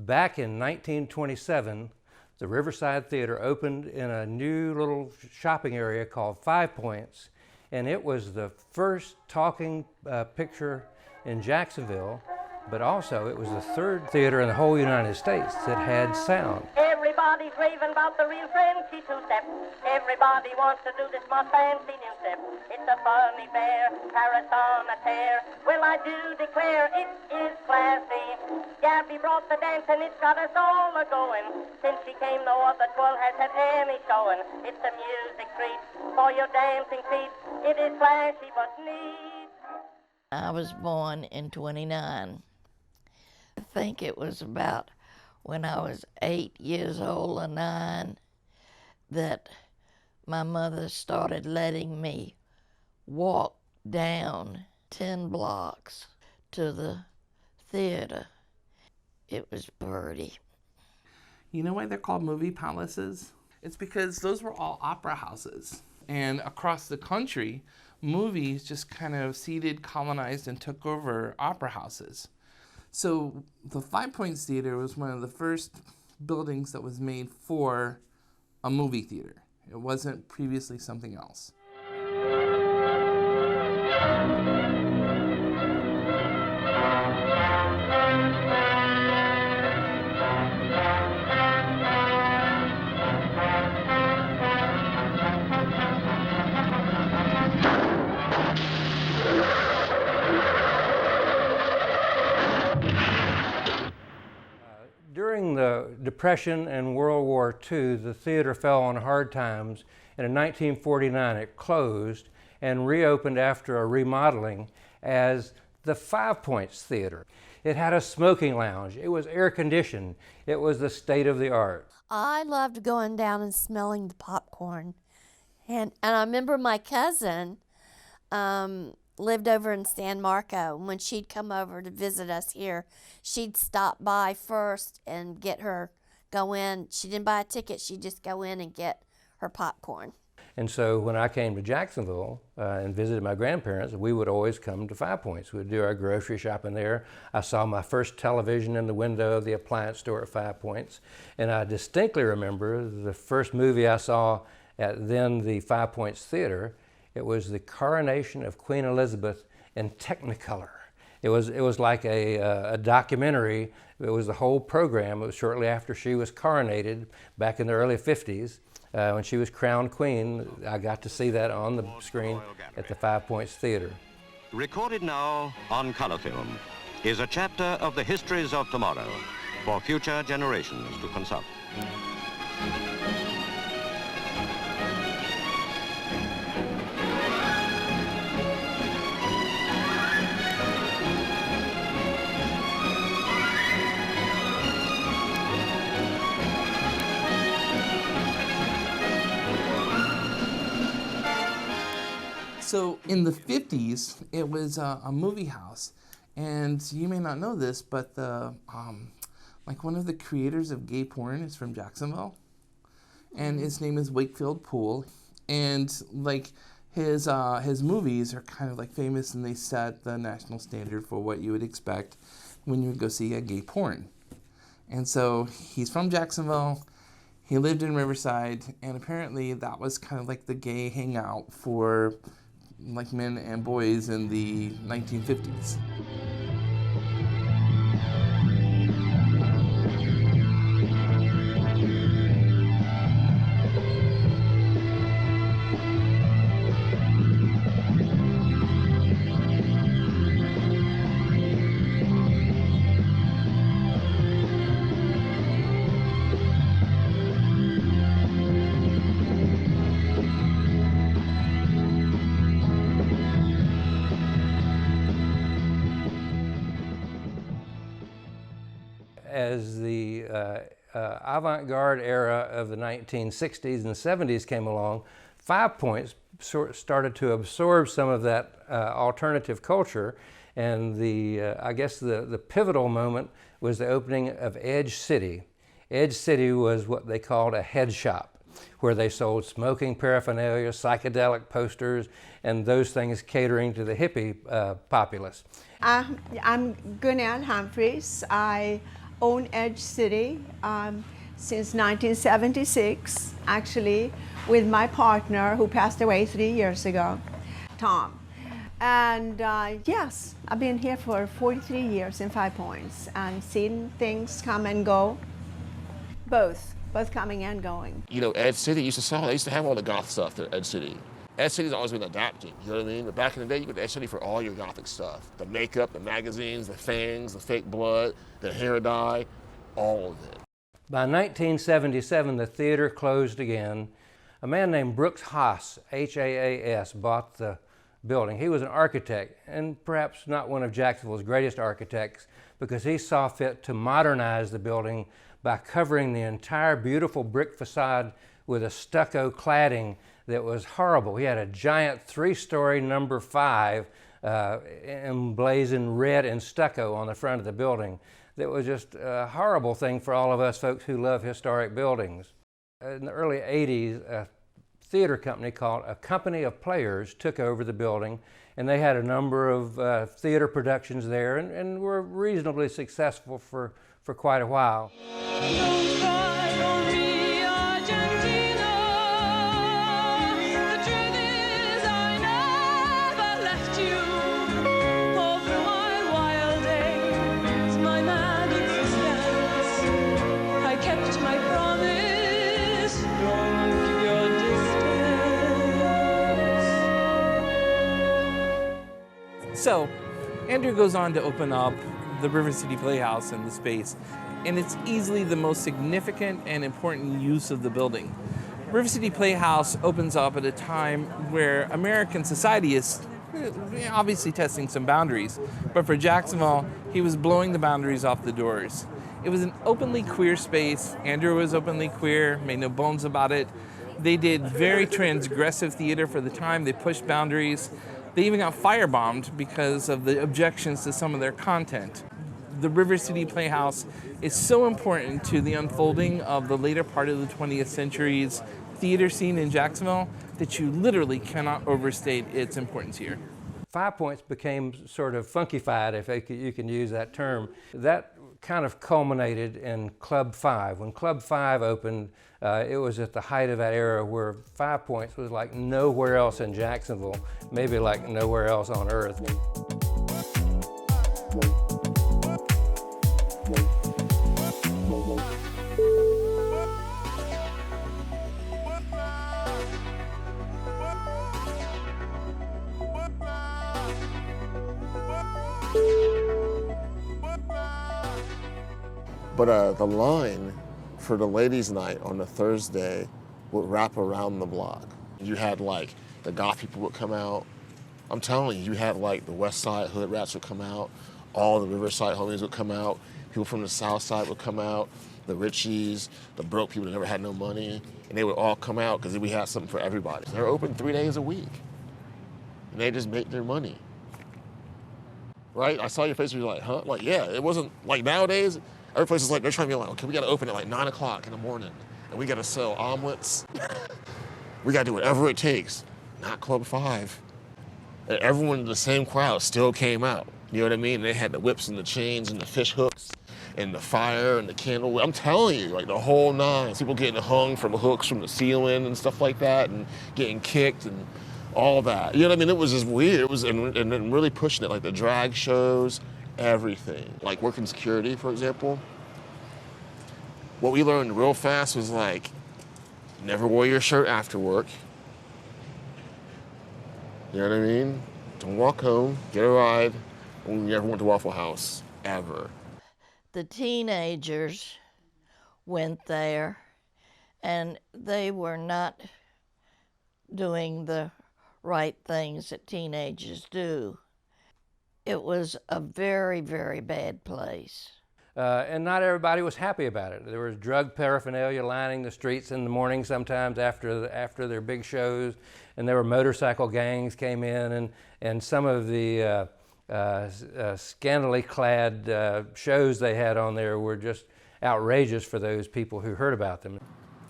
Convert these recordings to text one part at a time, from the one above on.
back in 1927, the Riverside Theater opened in a new little shopping area called Five Points, and it was the first talking picture in Jacksonville, but also it was the third theater in the whole United States that had sound. Everybody's raving about the real Frenchy two-step. Everybody wants to do this most fancy new step. It's a funny bear, Paris on a tear. Well, I do declare it is classy. Gabby brought the dance and it's got us all a-going. Since she came, no other twirl has had any showing. It's a music treat for your dancing feet. It is flashy but neat. I was born in 29. I think it was about when I was 8 years old or 9 that my mother started letting me walk down 10 blocks to the theater. It was pretty. You know why they're called movie palaces? It's because those were all opera houses. And across the country, movies just kind of seeded, colonized, and took over opera houses. So the Five Points Theater was one of the first buildings that was made for a movie theater. It wasn't previously something else. During the Depression and World War II, the theater fell on hard times, and in 1949 it closed and reopened after a remodeling as the Five Points Theater. It had a smoking lounge, it was air conditioned, it was the state of the art. I loved going down and smelling the popcorn. And I remember my cousin lived over in San Marco. When she'd come over to visit us here, she'd stop by first and go in. She didn't buy a ticket, she'd just go in and get her popcorn. And so when I came to Jacksonville and visited my grandparents, we would always come to Five Points. We'd do our grocery shopping there. I saw my first television in the window of the appliance store at Five Points. And I distinctly remember the first movie I saw at then the Five Points Theater. It was the coronation of Queen Elizabeth in Technicolor. It was like a documentary. It was the whole program. It was shortly after she was coronated back in the early 50s. When she was crowned queen, I got to see that on the screen at the Five Points Theater. Recorded now on color film is a chapter of the histories of tomorrow for future generations to consult. So in the 50s, it was a movie house, and you may not know this, but like one of the creators of gay porn is from Jacksonville, and his name is Wakefield Poole, and like his movies are kind of like famous, and they set the national standard for what you would expect when you would go see a gay porn. And so he's from Jacksonville. He lived in Riverside, and apparently that was kind of like the gay hangout for like men and boys in the 1950s. As the avant-garde era of the 1960s and 70s came along, Five Points started to absorb some of that alternative culture, and I guess the pivotal moment was the opening of Edge City. Edge City was what they called a head shop, where they sold smoking paraphernalia, psychedelic posters, and those things catering to the hippie populace. I'm Gunnell Humphreys. I own Edge City since 1976, actually, with my partner who passed away 3 years ago, Tom. And yes, I've been here for 43 years in 5 Points and seen things come and go, both coming and going. You know, Edge City used to have all the goth stuff there, Edge City. Edge City's always been adapting, you know what I mean? But back in the day, you went to Edge City for all your gothic stuff. The makeup, the magazines, the fangs, the fake blood, the hair dye, all of it. By 1977, the theater closed again. A man named Brooks Haas, H-A-A-S, bought the building. He was an architect, and perhaps not one of Jacksonville's greatest architects, because he saw fit to modernize the building by covering the entire beautiful brick facade with a stucco cladding that was horrible. He had a giant 3-story number 5 emblazoned red and stucco on the front of the building. That was just a horrible thing for all of us folks who love historic buildings. In the early 80s, a theater company called A Company of Players took over the building, and they had a number of theater productions there and were reasonably successful for quite a while. So, Andrew goes on to open up the River City Playhouse in the space, and it's easily the most significant and important use of the building. River City Playhouse opens up at a time where American society is obviously testing some boundaries, but for Jacksonville, he was blowing the boundaries off the doors. It was an openly queer space. Andrew was openly queer, made no bones about it. They did very transgressive theater for the time. They pushed boundaries. They even got firebombed because of the objections to some of their content. The River City Playhouse is so important to the unfolding of the later part of the 20th century's theater scene in Jacksonville that you literally cannot overstate its importance here. 5 Points became sort of funkified, if you can use that term. That kind of culminated in Club 5. When Club 5 opened, it was at the height of that era where 5 Points was like nowhere else in Jacksonville, maybe like nowhere else on earth. But the line for the ladies' night on the Thursday would wrap around the block. You had like the goth people would come out. I'm telling you, you had like the West Side hood rats would come out. All the Riverside homies would come out. People from the South Side would come out. The richies, the broke people that never had no money. And they would all come out because we had something for everybody. They're open 3 days a week. And they just make their money. Right? I saw your face and you're like, huh? Like, yeah, it wasn't like nowadays. Every place is like, they're trying to be like, okay, we gotta open at like 9 o'clock in the morning and we gotta sell omelets. We gotta do whatever it takes. Not Club 5. And everyone in the same crowd still came out. You know what I mean? They had the whips and the chains and the fish hooks and the fire and the candle. I'm telling you, like the whole nine. People getting hung from hooks from the ceiling and stuff like that and getting kicked and all that. You know what I mean? It was just weird. It was, and really pushing it, like the drag shows, everything. Like working security, for example. What we learned real fast was like, never wear your shirt after work. You know what I mean? Don't walk home, get a ride. We never went to Waffle House, ever. The teenagers went there, and they were not doing the right things that teenagers do. It was a very, very bad place. And not everybody was happy about it. There was drug paraphernalia lining the streets in the morning sometimes after their big shows, and there were motorcycle gangs came in, and some of the scantily clad shows they had on there were just outrageous for those people who heard about them.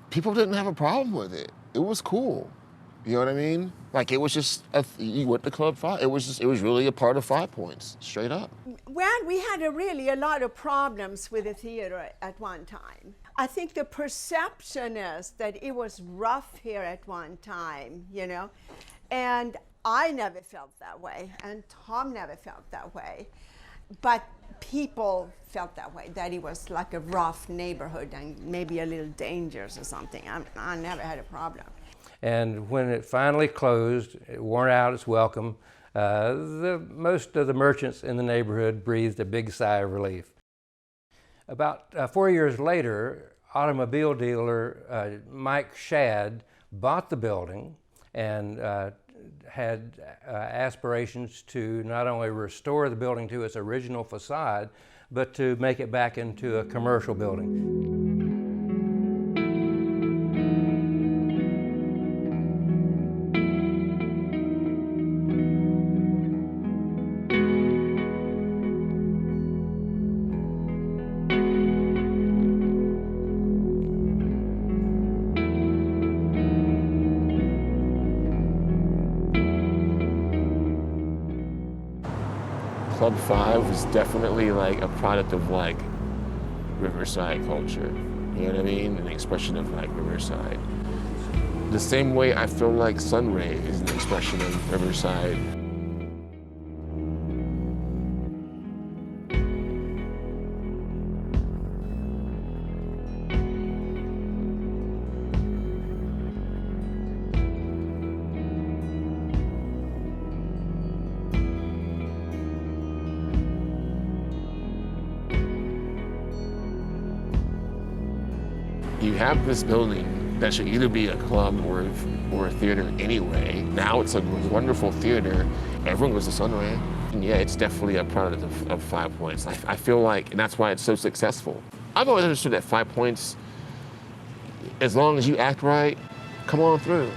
People didn't have a problem with it. It was cool. You know what I mean? Like it was just, you went to Club 5. It was really a part of 5 Points, straight up. Well, we had a lot of problems with the theater at one time. I think the perception is that it was rough here at one time, you know, and I never felt that way, and Tom never felt that way, but people felt that way, that it was like a rough neighborhood and maybe a little dangerous or something. I never had a problem. And when it finally closed, it wore out its welcome, most of the merchants in the neighborhood breathed a big sigh of relief. About 4 years later, automobile dealer Mike Shadd bought the building and had aspirations to not only restore the building to its original facade, but to make it back into a commercial building. Club 5 was definitely like a product of like Riverside culture. You know what I mean? An expression of like Riverside. The same way I feel like Sunray is an expression of Riverside. You have this building that should either be a club or a theater anyway. Now it's a wonderful theater. Everyone goes to Sunray. And yeah, it's definitely a product of 5 Points. I feel like, and that's why it's so successful. I've always understood that 5 Points, as long as you act right, come on through.